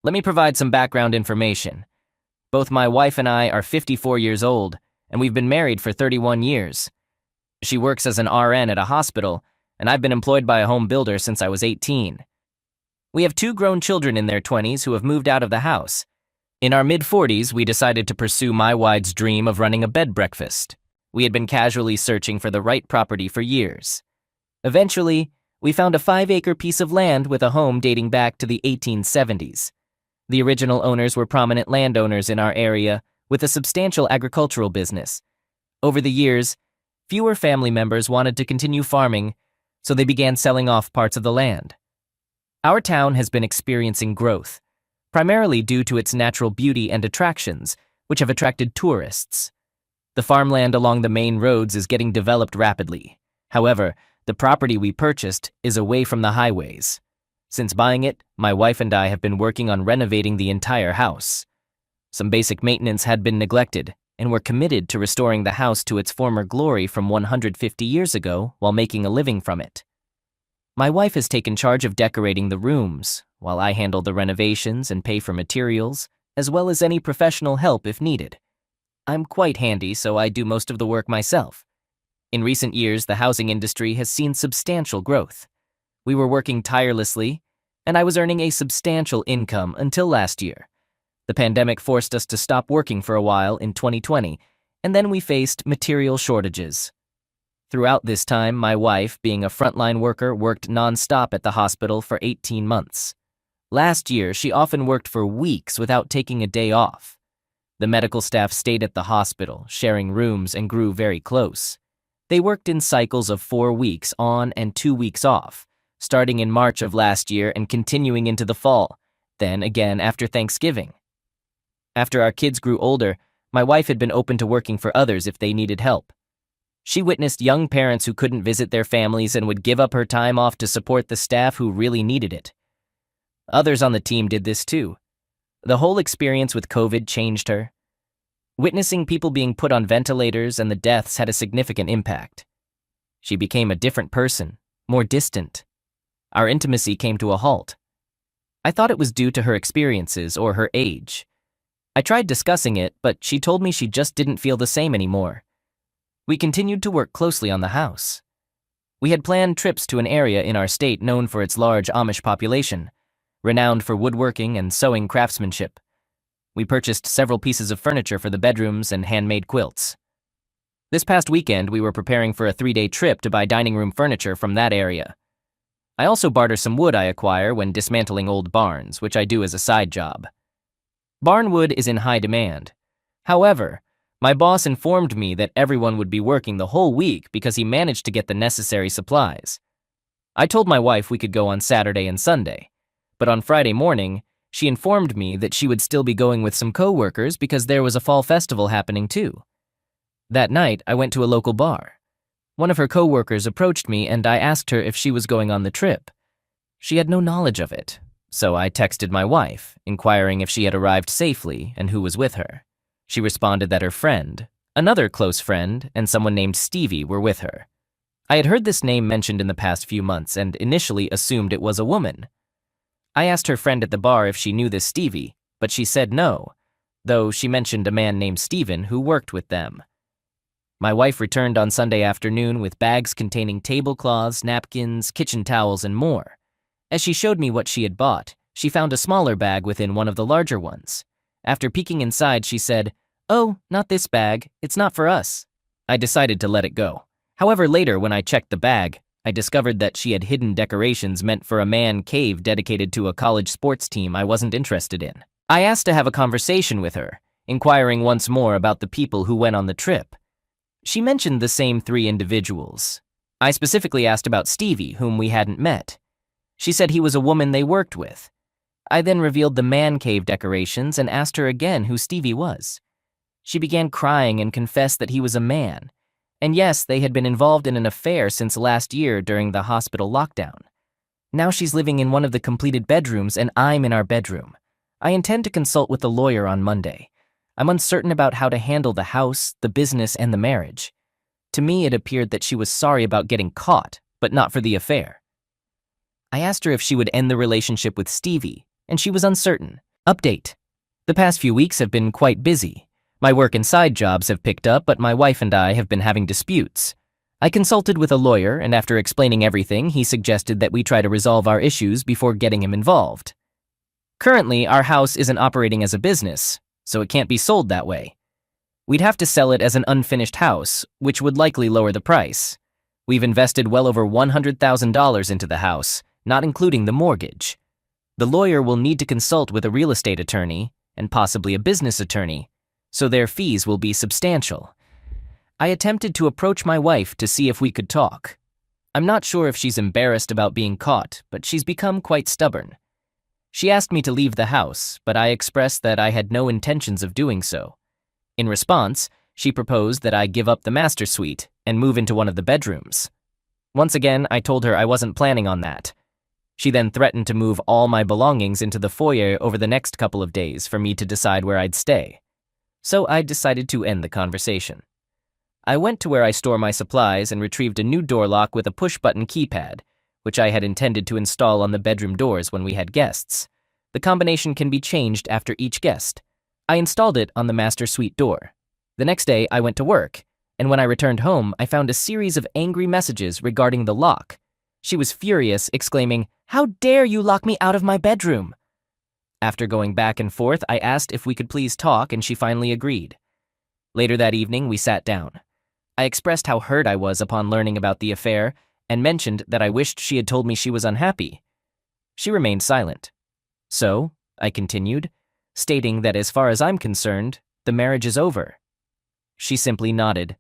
Let me provide some background information. Both my wife and I are 54 years old, and we've been married for 31 years. She works as an RN at a hospital, and I've been employed by a home builder since I was 18. We have two grown children in their 20s who have moved out of the house. In our mid-40s, we decided to pursue my wide's dream of running a bed breakfast. We had been casually searching for the right property for years. Eventually, we found a 5-acre piece of land with a home dating back to the 1870s. The original owners were prominent landowners in our area with a substantial agricultural business. Over the years, fewer family members wanted to continue farming, so they began selling off parts of the land. Our town has been experiencing growth, primarily due to its natural beauty and attractions, which have attracted tourists. The farmland along the main roads is getting developed rapidly. However, the property we purchased is away from the highways. Since buying it, my wife and I have been working on renovating the entire house. Some basic maintenance had been neglected, and we're committed to restoring the house to its former glory from 150 years ago while making a living from it. My wife has taken charge of decorating the rooms, while I handle the renovations and pay for materials, as well as any professional help if needed. I'm quite handy, so I do most of the work myself. In recent years, the housing industry has seen substantial growth. We were working tirelessly, and I was earning a substantial income until last year. The pandemic forced us to stop working for a while in 2020, and then we faced material shortages. Throughout this time, my wife, being a frontline worker, worked non-stop at the hospital for 18 months. Last year, she often worked for weeks without taking a day off. The medical staff stayed at the hospital, sharing rooms, and grew very close. They worked in cycles of 4 weeks on and 2 weeks off, starting in March of last year and continuing into the fall, then again after Thanksgiving. After our kids grew older, my wife had been open to working for others if they needed help. She witnessed young parents who couldn't visit their families and would give up her time off to support the staff who really needed it. Others on the team did this too. The whole experience with COVID changed her. Witnessing people being put on ventilators and the deaths had a significant impact. She became a different person, more distant. Our intimacy came to a halt. I thought it was due to her experiences or her age. I tried discussing it, but she told me she just didn't feel the same anymore. We continued to work closely on the house. We had planned trips to an area in our state known for its large Amish population, renowned for woodworking and sewing craftsmanship. We purchased several pieces of furniture for the bedrooms and handmade quilts. This past weekend, we were preparing for a 3-day trip to buy dining room furniture from that area. I also barter some wood I acquire when dismantling old barns, which I do as a side job. Barn wood is in high demand. However, my boss informed me that everyone would be working the whole week because he managed to get the necessary supplies. I told my wife we could go on Saturday and Sunday, but on Friday morning, she informed me that she would still be going with some co-workers because there was a fall festival happening too. That night, I went to a local bar. One of her co-workers approached me and I asked her if she was going on the trip. She had no knowledge of it, so I texted my wife, inquiring if she had arrived safely and who was with her. She responded that her friend, another close friend, and someone named Stevie were with her. I had heard this name mentioned in the past few months and initially assumed it was a woman. I asked her friend at the bar if she knew this Stevie, but she said no, though she mentioned a man named Steven who worked with them. My wife returned on Sunday afternoon with bags containing tablecloths, napkins, kitchen towels, and more. As she showed me what she had bought, she found a smaller bag within one of the larger ones. After peeking inside, she said, "Oh, not this bag. It's not for us." I decided to let it go. However, later when I checked the bag, I discovered that she had hidden decorations meant for a man cave dedicated to a college sports team I wasn't interested in. I asked to have a conversation with her, inquiring once more about the people who went on the trip. She mentioned the same 3 individuals. I specifically asked about Stevie, whom we hadn't met. She said he was a woman they worked with. I then revealed the man cave decorations and asked her again who Stevie was. She began crying and confessed that he was a man. And yes, they had been involved in an affair since last year during the hospital lockdown. Now she's living in one of the completed bedrooms and I'm in our bedroom. I intend to consult with the lawyer on Monday. I'm uncertain about how to handle the house, the business, and the marriage. To me, it appeared that she was sorry about getting caught, but not for the affair. I asked her if she would end the relationship with Stevie, and she was uncertain. Update. The past few weeks have been quite busy. My work and side jobs have picked up, but my wife and I have been having disputes. I consulted with a lawyer, and after explaining everything, he suggested that we try to resolve our issues before getting him involved. Currently, our house isn't operating as a business, so it can't be sold that way. We'd have to sell it as an unfinished house, which would likely lower the price. We've invested well over $100,000 into the house, not including the mortgage. The lawyer will need to consult with a real estate attorney, and possibly a business attorney, so their fees will be substantial. I attempted to approach my wife to see if we could talk. I'm not sure if she's embarrassed about being caught, but she's become quite stubborn. She asked me to leave the house, but I expressed that I had no intentions of doing so. In response, she proposed that I give up the master suite and move into one of the bedrooms. Once again, I told her I wasn't planning on that. She then threatened to move all my belongings into the foyer over the next couple of days for me to decide where I'd stay. So I decided to end the conversation. I went to where I store my supplies and retrieved a new door lock with a push-button keypad, which I had intended to install on the bedroom doors when we had guests. The combination can be changed after each guest. I installed it on the master suite door. The next day, I went to work, and when I returned home, I found a series of angry messages regarding the lock. She was furious, exclaiming, "How dare you lock me out of my bedroom?" After going back and forth, I asked if we could please talk, and she finally agreed. Later that evening, we sat down. I expressed how hurt I was upon learning about the affair and mentioned that I wished she had told me she was unhappy. She remained silent. So, I continued, stating that as far as I'm concerned, the marriage is over. She simply nodded.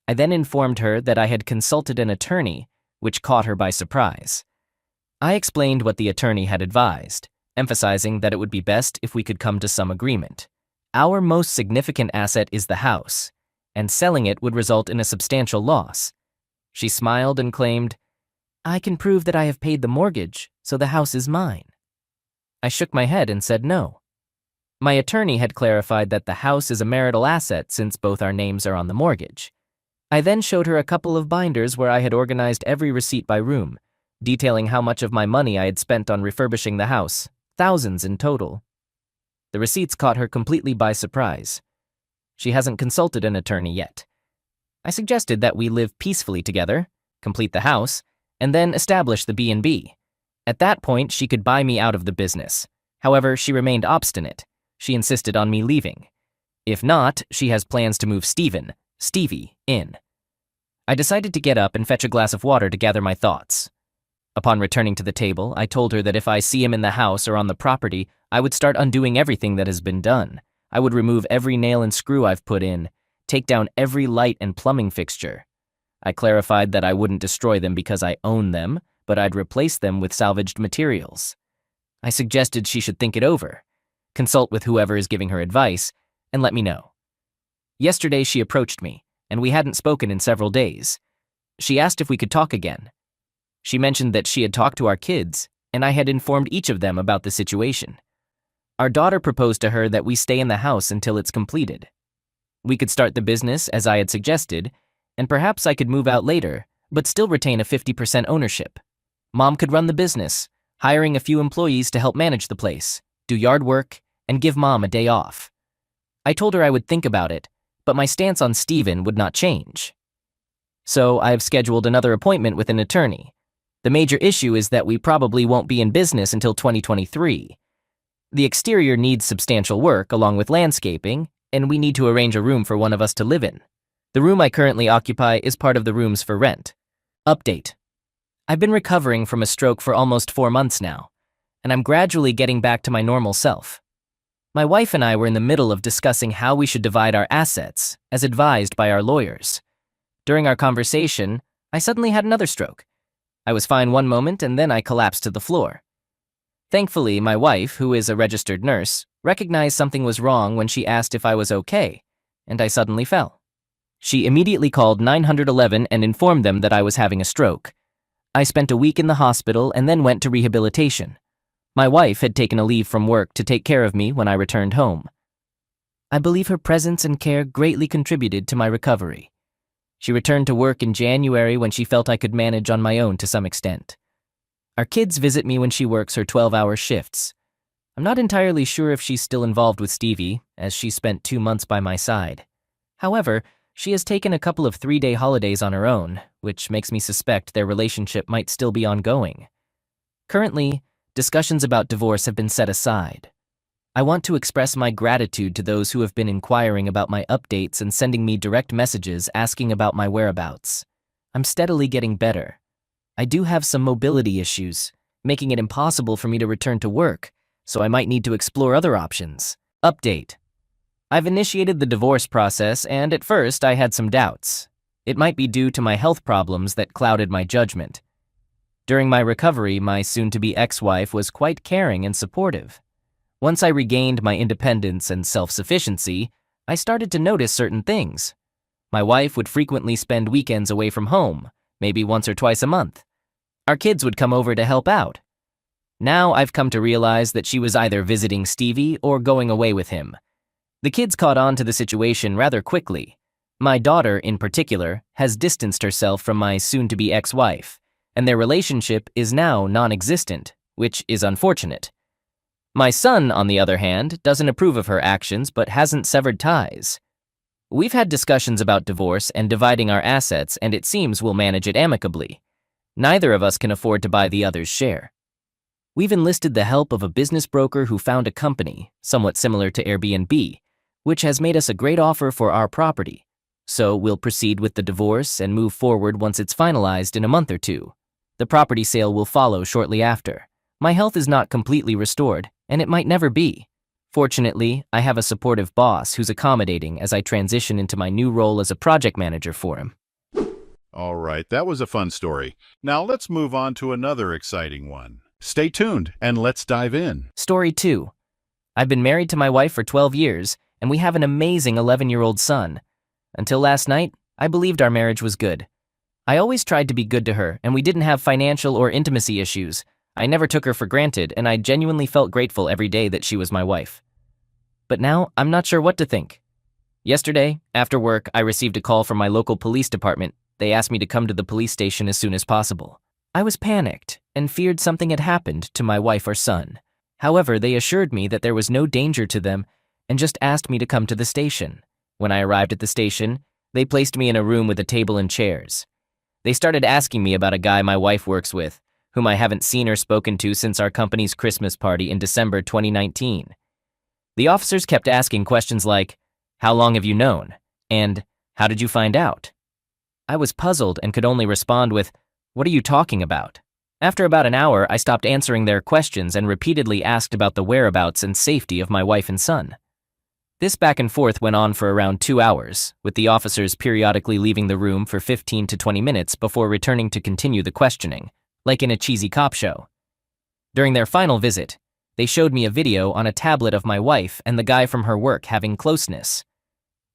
I then informed her that I had consulted an attorney, which caught her by surprise. I explained what the attorney had advised, emphasizing that it would be best if we could come to some agreement. Our most significant asset is the house, and selling it would result in a substantial loss. She smiled and claimed, "I can prove that I have paid the mortgage, so the house is mine." I shook my head and said no. My attorney had clarified that the house is a marital asset since both our names are on the mortgage. I then showed her a couple of binders where I had organized every receipt by room, detailing how much of my money I had spent on refurbishing the house, thousands in total. The receipts caught her completely by surprise. She hasn't consulted an attorney yet. I suggested that we live peacefully together, complete the house, and then establish the B&B. At that point, she could buy me out of the business. However, she remained obstinate. She insisted on me leaving. If not, she has plans to move Stevie, in. I decided to get up and fetch a glass of water to gather my thoughts. Upon returning to the table, I told her that if I see him in the house or on the property, I would start undoing everything that has been done. I would remove every nail and screw I've put in, take down every light and plumbing fixture. I clarified that I wouldn't destroy them because I own them, but I'd replace them with salvaged materials. I suggested she should think it over, consult with whoever is giving her advice, and let me know. Yesterday she approached me, and we hadn't spoken in several days. She asked if we could talk again. She mentioned that she had talked to our kids, and I had informed each of them about the situation. Our daughter proposed to her that we stay in the house until it's completed. We could start the business as I had suggested, and perhaps I could move out later, but still retain a 50% ownership. Mom could run the business, hiring a few employees to help manage the place, do yard work, and give Mom a day off. I told her I would think about it, but my stance on Steven would not change. So I have scheduled another appointment with an attorney. The major issue is that we probably won't be in business until 2023. The exterior needs substantial work along with landscaping, and we need to arrange a room for one of us to live in. The room I currently occupy is part of the rooms for rent. Update. I've been recovering from a stroke for almost 4 months now, and I'm gradually getting back to my normal self. My wife and I were in the middle of discussing how we should divide our assets, as advised by our lawyers. During our conversation, I suddenly had another stroke. I was fine one moment and then I collapsed to the floor. Thankfully, my wife, who is a registered nurse, recognized something was wrong when she asked if I was okay, and I suddenly fell. She immediately called 911 and informed them that I was having a stroke. I spent a week in the hospital and then went to rehabilitation. My wife had taken a leave from work to take care of me when I returned home. I believe her presence and care greatly contributed to my recovery. She returned to work in January when she felt I could manage on my own to some extent. Our kids visit me when she works her 12-hour shifts. I'm not entirely sure if she's still involved with Stevie, as she spent 2 months by my side. However, she has taken a couple of 3-day holidays on her own, which makes me suspect their relationship might still be ongoing. Currently, discussions about divorce have been set aside. I want to express my gratitude to those who have been inquiring about my updates and sending me direct messages asking about my whereabouts. I'm steadily getting better. I do have some mobility issues, making it impossible for me to return to work, so I might need to explore other options. Update. I've initiated the divorce process, and at first I had some doubts. It might be due to my health problems that clouded my judgment. During my recovery, my soon-to-be ex-wife was quite caring and supportive. Once I regained my independence and self-sufficiency, I started to notice certain things. My wife would frequently spend weekends away from home, maybe once or twice a month. Our kids would come over to help out. Now I've come to realize that she was either visiting Stevie or going away with him. The kids caught on to the situation rather quickly. My daughter, in particular, has distanced herself from my soon-to-be ex-wife, and their relationship is now non-existent, which is unfortunate. My son, on the other hand, doesn't approve of her actions but hasn't severed ties. We've had discussions about divorce and dividing our assets, and it seems we'll manage it amicably. Neither of us can afford to buy the other's share. We've enlisted the help of a business broker who found a company, somewhat similar to Airbnb, which has made us a great offer for our property. So we'll proceed with the divorce and move forward once it's finalized in a month or two. The property sale will follow shortly after. My health is not completely restored, and it might never be. Fortunately, I have a supportive boss who's accommodating as I transition into my new role as a project manager for him. All right, that was a fun story. Now let's move on to another exciting one. Stay tuned and let's dive in. Story 2. I've been married to my wife for 12 years, and we have an amazing 11-year-old son. Until last night, I believed our marriage was good. I always tried to be good to her, and we didn't have financial or intimacy issues. I never took her for granted, and I genuinely felt grateful every day that she was my wife. But now, I'm not sure what to think. Yesterday, after work, I received a call from my local police department. They asked me to come to the police station as soon as possible. I was panicked and feared something had happened to my wife or son. However, they assured me that there was no danger to them and just asked me to come to the station. When I arrived at the station, they placed me in a room with a table and chairs. They started asking me about a guy my wife works with, whom I haven't seen or spoken to since our company's Christmas party in December 2019. The officers kept asking questions like, "How long have you known?" and "How did you find out?" I was puzzled and could only respond with, "What are you talking about?" After about an hour, I stopped answering their questions and repeatedly asked about the whereabouts and safety of my wife and son. This back and forth went on for around 2 hours, with the officers periodically leaving the room for 15 to 20 minutes before returning to continue the questioning, like in a cheesy cop show. During their final visit, they showed me a video on a tablet of my wife and the guy from her work having closeness.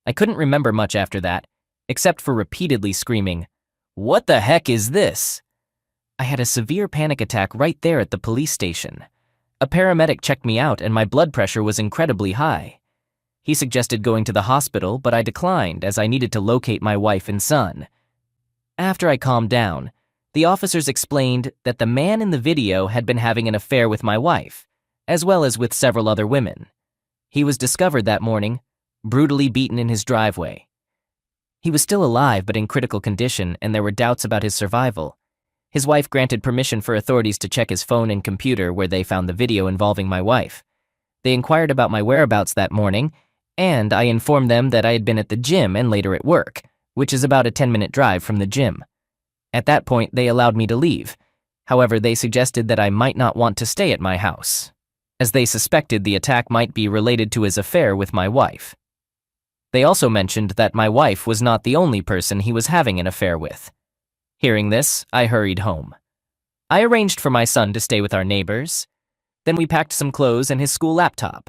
I couldn't remember much after that, except for repeatedly screaming, "What the heck is this?" I had a severe panic attack right there at the police station. A paramedic checked me out and my blood pressure was incredibly high. He suggested going to the hospital, but I declined as I needed to locate my wife and son. After I calmed down, the officers explained that the man in the video had been having an affair with my wife, as well as with several other women. He was discovered that morning, brutally beaten in his driveway. He was still alive but in critical condition, and there were doubts about his survival. His wife granted permission for authorities to check his phone and computer, where they found the video involving my wife. They inquired about my whereabouts that morning, and I informed them that I had been at the gym and later at work, which is about a 10-minute drive from the gym. At that point, they allowed me to leave. However, they suggested that I might not want to stay at my house, as they suspected the attack might be related to his affair with my wife. They also mentioned that my wife was not the only person he was having an affair with. Hearing this, I hurried home. I arranged for my son to stay with our neighbors. Then we packed some clothes and his school laptop.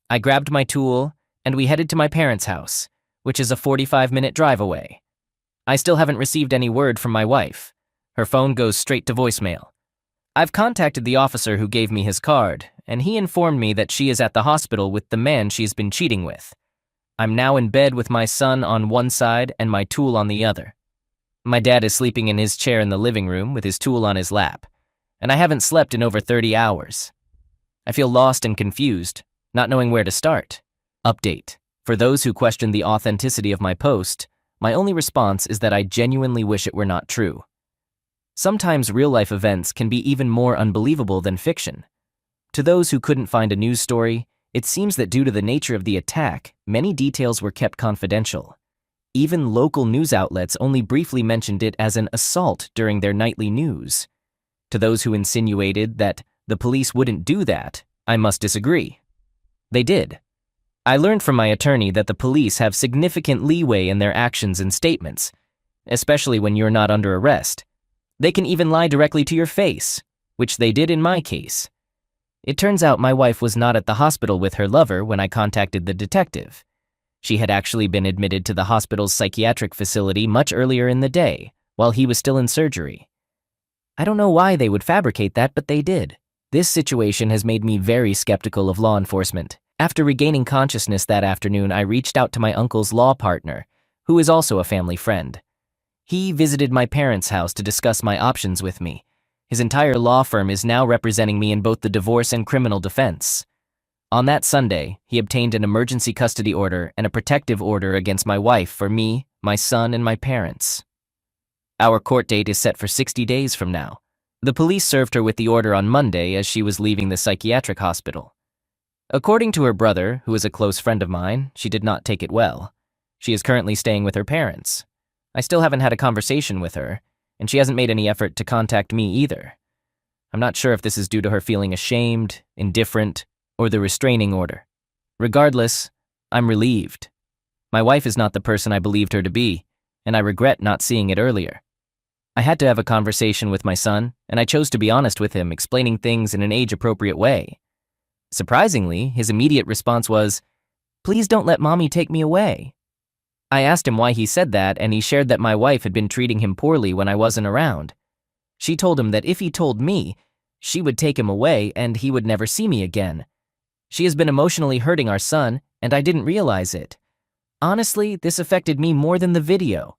I grabbed my tool, and we headed to my parents' house, which is a 45-minute drive away. I still haven't received any word from my wife. Her phone goes straight to voicemail. I've contacted the officer who gave me his card, and he informed me that she is at the hospital with the man she's been cheating with. I'm now in bed with my son on one side and my tool on the other. My dad is sleeping in his chair in the living room with his tool on his lap, and I haven't slept in over 30 hours. I feel lost and confused, not knowing where to start. Update. For those who question the authenticity of my post, my only response is that I genuinely wish it were not true. Sometimes real-life events can be even more unbelievable than fiction. To those who couldn't find a news story, it seems that due to the nature of the attack, many details were kept confidential. Even local news outlets only briefly mentioned it as an assault during their nightly news. To those who insinuated that the police wouldn't do that, I must disagree. They did. I learned from my attorney that the police have significant leeway in their actions and statements, especially when you're not under arrest. They can even lie directly to your face, which they did in my case. It turns out my wife was not at the hospital with her lover when I contacted the detective. She had actually been admitted to the hospital's psychiatric facility much earlier in the day, while he was still in surgery. I don't know why they would fabricate that, but they did. This situation has made me very skeptical of law enforcement. After regaining consciousness that afternoon, I reached out to my uncle's law partner, who is also a family friend. He visited my parents' house to discuss my options with me. His entire law firm is now representing me in both the divorce and criminal defense. On that Sunday, he obtained an emergency custody order and a protective order against my wife for me, my son, and my parents. Our court date is set for 60 days from now. The police served her with the order on Monday as she was leaving the psychiatric hospital. According to her brother, who is a close friend of mine, she did not take it well. She is currently staying with her parents. I still haven't had a conversation with her, and she hasn't made any effort to contact me either. I'm not sure if this is due to her feeling ashamed, indifferent, or the restraining order. Regardless, I'm relieved. My wife is not the person I believed her to be, and I regret not seeing it earlier. I had to have a conversation with my son, and I chose to be honest with him, explaining things in an age-appropriate way. Surprisingly, his immediate response was, "Please don't let mommy take me away." I asked him why he said that, and he shared that my wife had been treating him poorly when I wasn't around. She told him that if he told me, she would take him away and he would never see me again. She has been emotionally hurting our son, and I didn't realize it. Honestly, this affected me more than the video.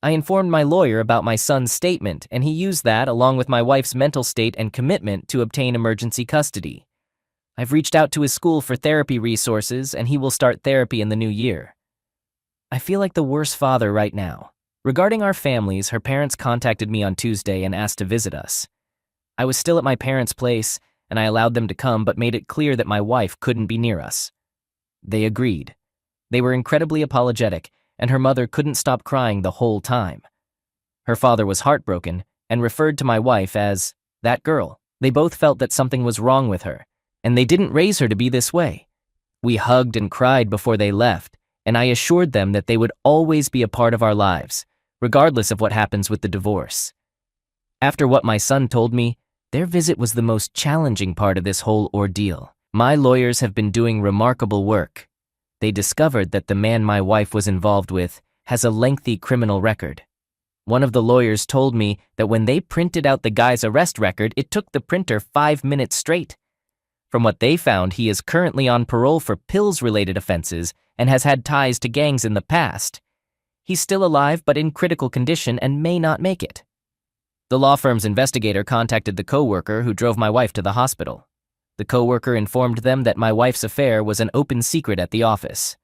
I informed my lawyer about my son's statement, and he used that along with my wife's mental state and commitment to obtain emergency custody. I've reached out to his school for therapy resources, and he will start therapy in the new year. I feel like the worst father right now. Regarding our families, her parents contacted me on Tuesday and asked to visit us. I was still at my parents' place, and I allowed them to come but made it clear that my wife couldn't be near us. They agreed. They were incredibly apologetic, and her mother couldn't stop crying the whole time. Her father was heartbroken and referred to my wife as that girl. They both felt that something was wrong with her, and they didn't raise her to be this way. We hugged and cried before they left, and I assured them that they would always be a part of our lives, regardless of what happens with the divorce. After what my son told me, their visit was the most challenging part of this whole ordeal. My lawyers have been doing remarkable work. They discovered that the man my wife was involved with has a lengthy criminal record. One of the lawyers told me that when they printed out the guy's arrest record, it took the printer 5 minutes straight. From what they found, he is currently on parole for pills-related offenses and has had ties to gangs in the past. He's still alive but in critical condition and may not make it. The law firm's investigator contacted the coworker who drove my wife to the hospital. The coworker informed them that my wife's affair was an open secret at the office.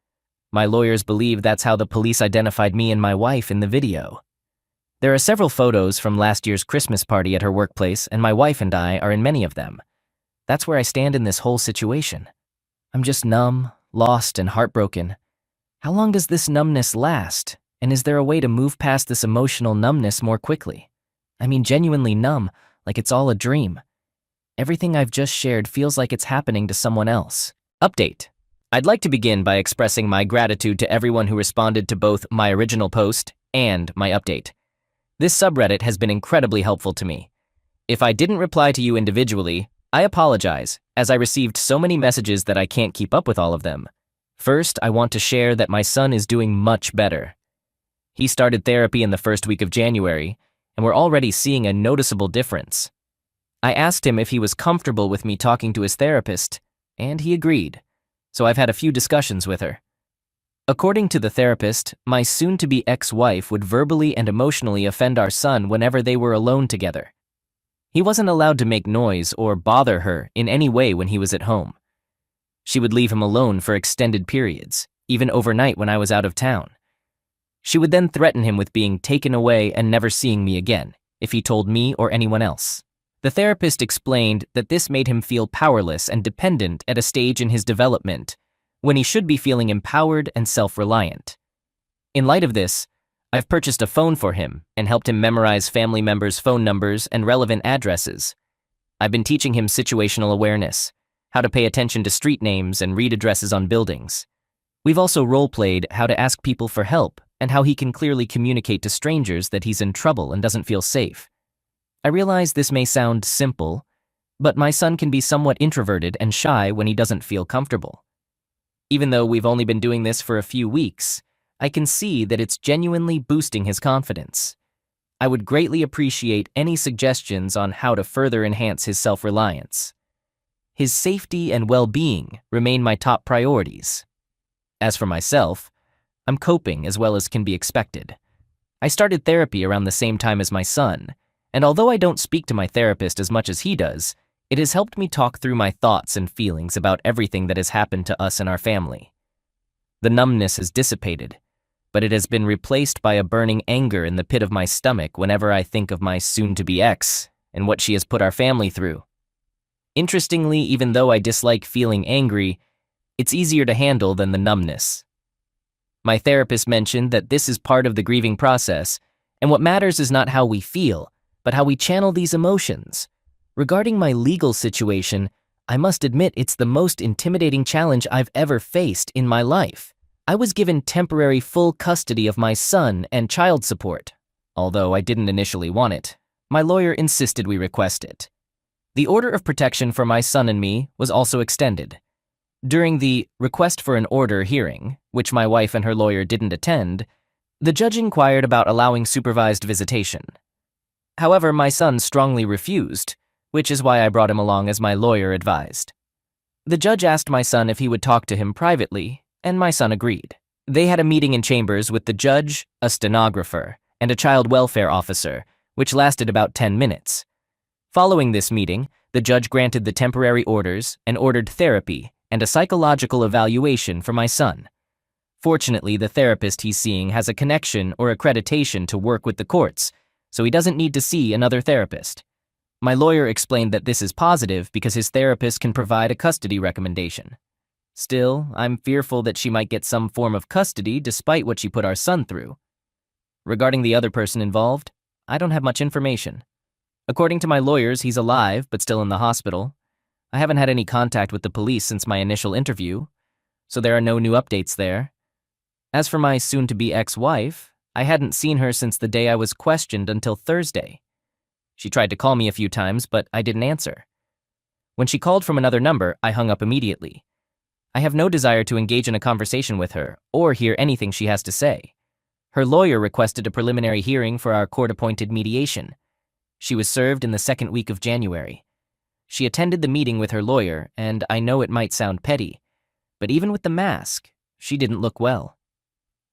My lawyers believe that's how the police identified me and my wife in the video. There are several photos from last year's Christmas party at her workplace, and my wife and I are in many of them. That's where I stand in this whole situation. I'm just numb, lost, and heartbroken. How long does this numbness last? And is there a way to move past this emotional numbness more quickly? I mean, genuinely numb, like it's all a dream. Everything I've just shared feels like it's happening to someone else. Update. I'd like to begin by expressing my gratitude to everyone who responded to both my original post and my update. This subreddit has been incredibly helpful to me. If I didn't reply to you individually, I apologize, as I received so many messages that I can't keep up with all of them. First, I want to share that my son is doing much better. He started therapy in the first week of January, and we're already seeing a noticeable difference. I asked him if he was comfortable with me talking to his therapist, and he agreed, so I've had a few discussions with her. According to the therapist, my soon-to-be ex-wife would verbally and emotionally offend our son whenever they were alone together. He wasn't allowed to make noise or bother her in any way when he was at home. She would leave him alone for extended periods, even overnight when I was out of town. She would then threaten him with being taken away and never seeing me again, if he told me or anyone else. The therapist explained that this made him feel powerless and dependent at a stage in his development, when he should be feeling empowered and self-reliant. In light of this, I've purchased a phone for him and helped him memorize family members' phone numbers and relevant addresses. I've been teaching him situational awareness, how to pay attention to street names and read addresses on buildings. We've also role-played how to ask people for help and how he can clearly communicate to strangers that he's in trouble and doesn't feel safe. I realize this may sound simple, but my son can be somewhat introverted and shy when he doesn't feel comfortable. Even though we've only been doing this for a few weeks, I can see that it's genuinely boosting his confidence. I would greatly appreciate any suggestions on how to further enhance his self-reliance. His safety and well-being remain my top priorities. As for myself, I'm coping as well as can be expected. I started therapy around the same time as my son, and although I don't speak to my therapist as much as he does, it has helped me talk through my thoughts and feelings about everything that has happened to us and our family. The numbness has dissipated, but it has been replaced by a burning anger in the pit of my stomach whenever I think of my soon-to-be ex and what she has put our family through. Interestingly, even though I dislike feeling angry, it's easier to handle than the numbness. My therapist mentioned that this is part of the grieving process, and what matters is not how we feel, but how we channel these emotions. Regarding my legal situation, I must admit it's the most intimidating challenge I've ever faced in my life. I was given temporary full custody of my son and child support. Although I didn't initially want it, my lawyer insisted we request it. The order of protection for my son and me was also extended. During the request for an order hearing, which my wife and her lawyer didn't attend, the judge inquired about allowing supervised visitation. However, my son strongly refused, which is why I brought him along as my lawyer advised. The judge asked my son if he would talk to him privately, and my son agreed. They had a meeting in chambers with the judge, a stenographer, and a child welfare officer, which lasted about 10 minutes. Following this meeting, the judge granted the temporary orders and ordered therapy and a psychological evaluation for my son. Fortunately, the therapist he's seeing has a connection or accreditation to work with the courts, so he doesn't need to see another therapist. My lawyer explained that this is positive because his therapist can provide a custody recommendation. Still, I'm fearful that she might get some form of custody despite what she put our son through. Regarding the other person involved, I don't have much information. According to my lawyers, he's alive but still in the hospital. I haven't had any contact with the police since my initial interview, so there are no new updates there. As for my soon-to-be ex-wife, I hadn't seen her since the day I was questioned until Thursday. She tried to call me a few times, but I didn't answer. When she called from another number, I hung up immediately. I have no desire to engage in a conversation with her or hear anything she has to say. Her lawyer requested a preliminary hearing for our court-appointed mediation. She was served in the second week of January. She attended the meeting with her lawyer, and I know it might sound petty, but even with the mask, she didn't look well.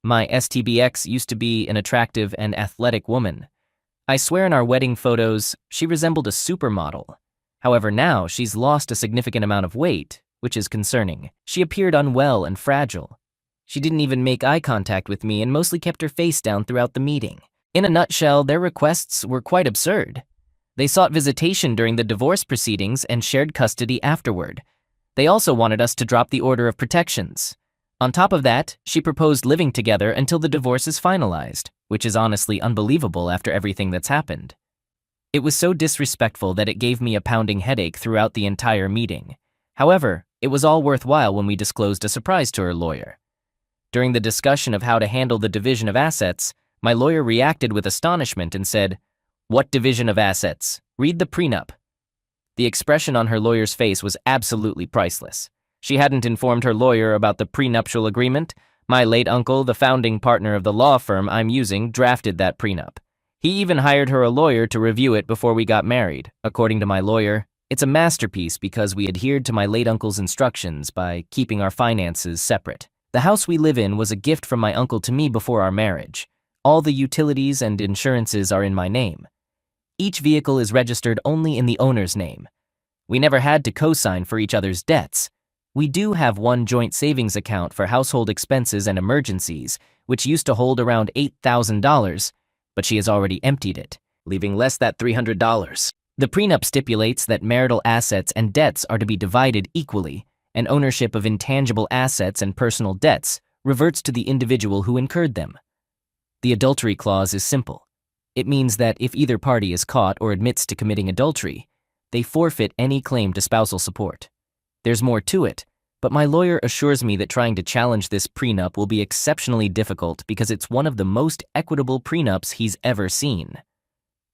My STBX used to be an attractive and athletic woman. I swear in our wedding photos, she resembled a supermodel. However, now she's lost a significant amount of weight, which is concerning. She appeared unwell and fragile. She didn't even make eye contact with me and mostly kept her face down throughout the meeting. In a nutshell, their requests were quite absurd. They sought visitation during the divorce proceedings and shared custody afterward. They also wanted us to drop the order of protections. On top of that, she proposed living together until the divorce is finalized, which is honestly unbelievable after everything that's happened. It was so disrespectful that it gave me a pounding headache throughout the entire meeting. However, it was all worthwhile when we disclosed a surprise to her lawyer. During the discussion of how to handle the division of assets, my lawyer reacted with astonishment and said, "What division of assets? Read the prenup." The expression on her lawyer's face was absolutely priceless. She hadn't informed her lawyer about the prenuptial agreement. My late uncle, the founding partner of the law firm I'm using, drafted that prenup. He even hired her a lawyer to review it before we got married. According to my lawyer, it's a masterpiece because we adhered to my late uncle's instructions by keeping our finances separate. The house we live in was a gift from my uncle to me before our marriage. All the utilities and insurances are in my name. Each vehicle is registered only in the owner's name. We never had to co-sign for each other's debts. We do have one joint savings account for household expenses and emergencies, which used to hold around $8,000, but she has already emptied it, leaving less than $300. The prenup stipulates that marital assets and debts are to be divided equally, and ownership of intangible assets and personal debts reverts to the individual who incurred them. The adultery clause is simple. It means that if either party is caught or admits to committing adultery, they forfeit any claim to spousal support. There's more to it, but my lawyer assures me that trying to challenge this prenup will be exceptionally difficult because it's one of the most equitable prenups he's ever seen.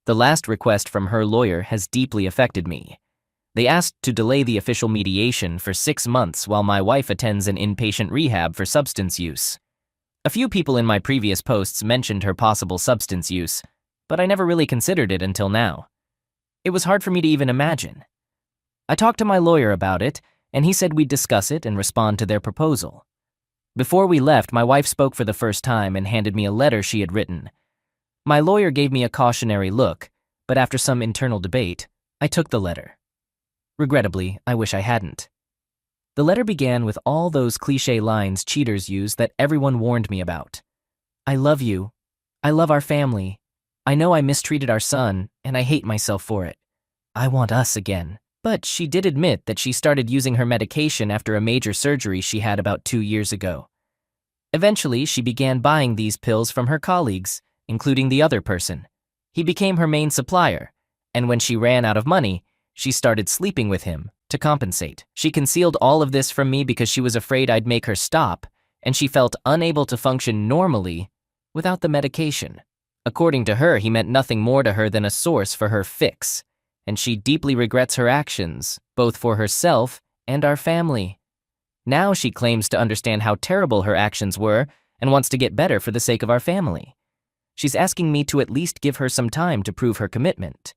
The last request from her lawyer has deeply affected me. They asked to delay the official mediation for 6 months while my wife attends an inpatient rehab for substance use. A few people in my previous posts mentioned her possible substance use, but I never really considered it until now. It was hard for me to even imagine. I talked to my lawyer about it, and he said we'd discuss it and respond to their proposal. Before we left, my wife spoke for the first time and handed me a letter she had written. My lawyer gave me a cautionary look, but after some internal debate, I took the letter. Regrettably, I wish I hadn't. The letter began with all those cliché lines cheaters use that everyone warned me about. I love you. I love our family. I know I mistreated our son, and I hate myself for it. I want us again. But she did admit that she started using her medication after a major surgery she had about 2 years ago. Eventually, she began buying these pills from her colleagues, including the other person. He became her main supplier, and when she ran out of money, she started sleeping with him to compensate. She concealed all of this from me because she was afraid I'd make her stop, and she felt unable to function normally without the medication. According to her, he meant nothing more to her than a source for her fix, and she deeply regrets her actions, both for herself and our family. Now she claims to understand how terrible her actions were and wants to get better for the sake of our family. She's asking me to at least give her some time to prove her commitment.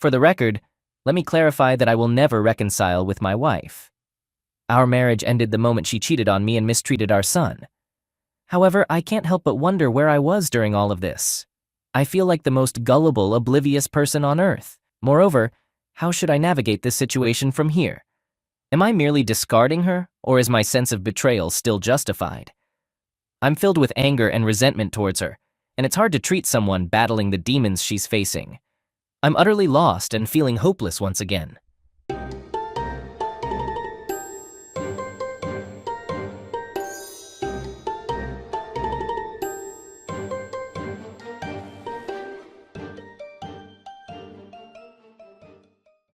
For the record, let me clarify that I will never reconcile with my wife. Our marriage ended the moment she cheated on me and mistreated our son. However, I can't help but wonder where I was during all of this. I feel like the most gullible, oblivious person on earth. Moreover, how should I navigate this situation from here? Am I merely discarding her, or is my sense of betrayal still justified? I'm filled with anger and resentment towards her, and it's hard to treat someone battling the demons she's facing. I'm utterly lost and feeling hopeless once again.